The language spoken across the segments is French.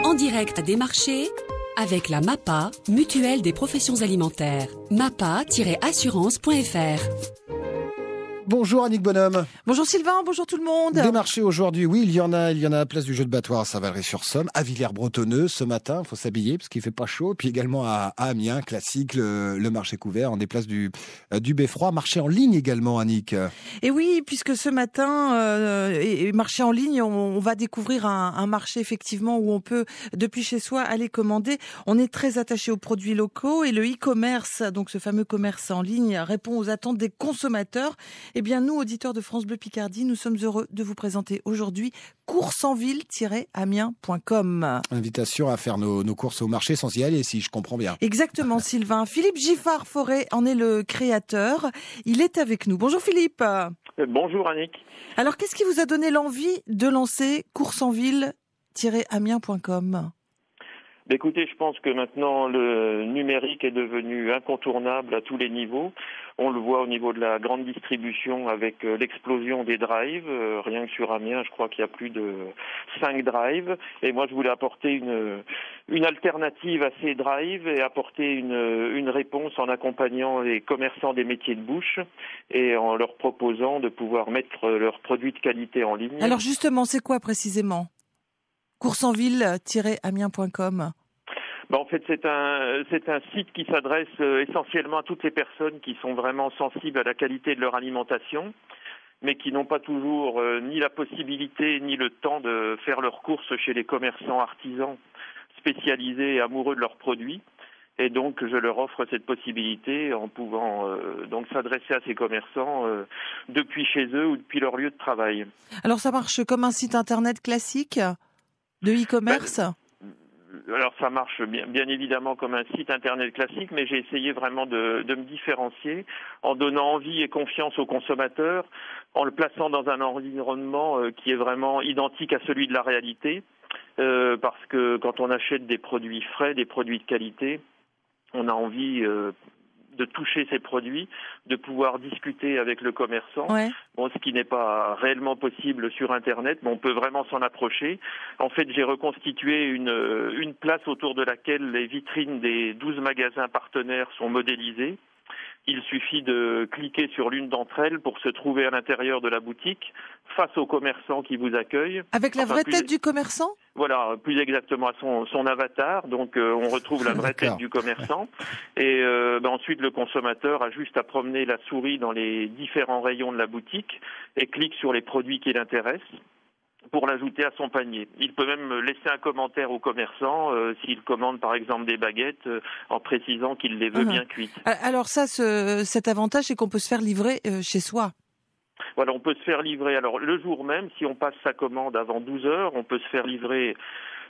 En direct des marchés avec la MAPA, mutuelle des professions alimentaires. mapa-assurance.fr. Bonjour Annick Bonhomme. Bonjour Sylvain, bonjour tout le monde. Des marchés aujourd'hui, oui, il y en a à la place du Jeu de Battoir à Saint-Valery-sur-Somme, à Villers-Bretonneux ce matin, il faut s'habiller parce qu'il fait pas chaud, puis également à Amiens, classique, le marché couvert, en des places du Beffroi, marché en ligne également Annick. Et oui, puisque ce matin, marché en ligne, on va découvrir un marché effectivement où on peut, depuis chez soi, aller commander. On est très attaché aux produits locaux et le e-commerce, donc ce fameux commerce en ligne, répond aux attentes des consommateurs. Eh bien, nous, auditeurs de France Bleu Picardie, nous sommes heureux de vous présenter aujourd'hui coursenville-amiens.com. Invitation à faire nos courses au marché sans y aller, si je comprends bien. Exactement, Sylvain. Philippe Giffard-Forêt en est le créateur. Il est avec nous. Bonjour Philippe. Bonjour Annick. Alors, qu'est-ce qui vous a donné l'envie de lancer coursenville-amiens.com ? Écoutez, je pense que maintenant le numérique est devenu incontournable à tous les niveaux. On le voit au niveau de la grande distribution avec l'explosion des drives. Rien que sur Amiens, je crois qu'il y a plus de 5 drives. Et moi, je voulais apporter une alternative à ces drives et apporter une réponse en accompagnant les commerçants des métiers de bouche et en leur proposant de pouvoir mettre leurs produits de qualité en ligne. Alors justement, c'est quoi précisément ? coursenville-amiens.com. En fait, c'est un site qui s'adresse essentiellement à toutes les personnes qui sont vraiment sensibles à la qualité de leur alimentation, mais qui n'ont pas toujours ni la possibilité ni le temps de faire leurs courses chez les commerçants artisans spécialisés et amoureux de leurs produits. Et donc, je leur offre cette possibilité en pouvant donc s'adresser à ces commerçants depuis chez eux ou depuis leur lieu de travail. Alors, ça marche comme un site internet classique de e-commerce ? Alors ça marche bien évidemment comme un site internet classique, mais j'ai essayé vraiment de me différencier en donnant envie et confiance aux consommateurs, en le plaçant dans un environnement qui est vraiment identique à celui de la réalité, parce que quand on achète des produits frais, des produits de qualité, on a envie de toucher ces produits, de pouvoir discuter avec le commerçant, ouais. Ce qui n'est pas réellement possible sur Internet, mais on peut vraiment s'en approcher. En fait, j'ai reconstitué une place autour de laquelle les vitrines des 12 magasins partenaires sont modélisées. Il suffit de cliquer sur l'une d'entre elles pour se trouver à l'intérieur de la boutique, face au commerçant qui vous accueille. Avec la vraie tête du commerçant ? Voilà, plus exactement à son avatar. Donc, on retrouve la vraie tête du commerçant. Et ensuite, le consommateur a juste à promener la souris dans les différents rayons de la boutique et clique sur les produits qui l'intéressent pour l'ajouter à son panier. Il peut même laisser un commentaire au commerçant s'il commande par exemple des baguettes en précisant qu'il les veut bien cuites. Alors ça, cet avantage, c'est qu'on peut se faire livrer chez soi. Voilà, on peut se faire livrer. Alors le jour même, si on passe sa commande avant 12 heures, on peut se faire livrer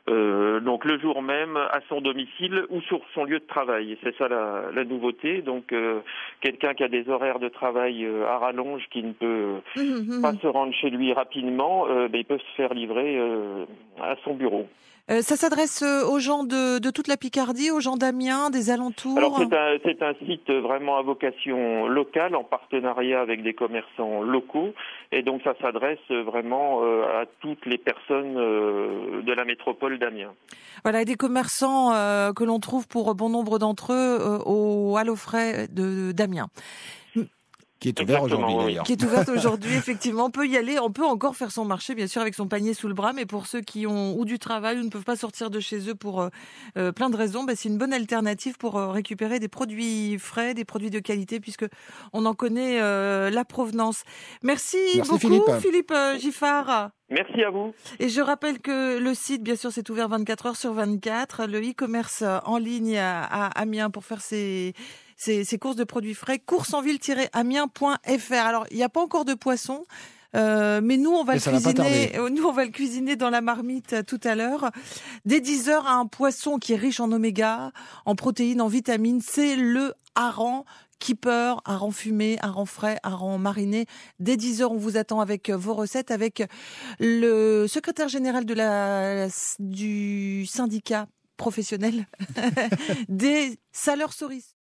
donc le jour même à son domicile ou sur son lieu de travail. Et c'est ça la nouveauté. Donc quelqu'un qui a des horaires de travail à rallonge, qui ne peut pas se rendre chez lui rapidement, il peut se faire livrer à son bureau. Ça s'adresse aux gens de toute la Picardie, aux gens d'Amiens, des alentours. Alors c'est un site vraiment à vocation locale, en partenariat avec des commerçants locaux, et donc ça s'adresse vraiment à toutes les personnes de la métropole d'Amiens. Voilà, et des commerçants que l'on trouve pour bon nombre d'entre eux au Hallofrais d'Amiens. Qui est ouvert aujourd'hui d'ailleurs. Qui est ouverte aujourd'hui, effectivement. On peut y aller, on peut encore faire son marché, bien sûr, avec son panier sous le bras, mais pour ceux qui ont ou du travail ou ne peuvent pas sortir de chez eux pour plein de raisons, c'est une bonne alternative pour récupérer des produits frais, des produits de qualité, puisque on en connaît la provenance. Merci beaucoup, Philippe Giffard. Merci à vous. Et je rappelle que le site, bien sûr, c'est ouvert 24 heures sur 24. Le e-commerce en ligne à Amiens pour faire ses courses de produits frais, coursenville-amiens.fr. Alors, il n'y a pas encore de poisson, mais nous, on va le cuisiner dans la marmite tout à l'heure. Dès 10h, un poisson qui est riche en oméga, en protéines, en vitamines, c'est le hareng. Keeper, hareng fumé, hareng frais, hareng mariné. Dès 10h, on vous attend avec vos recettes, avec le secrétaire général du syndicat professionnel des saleurs souris.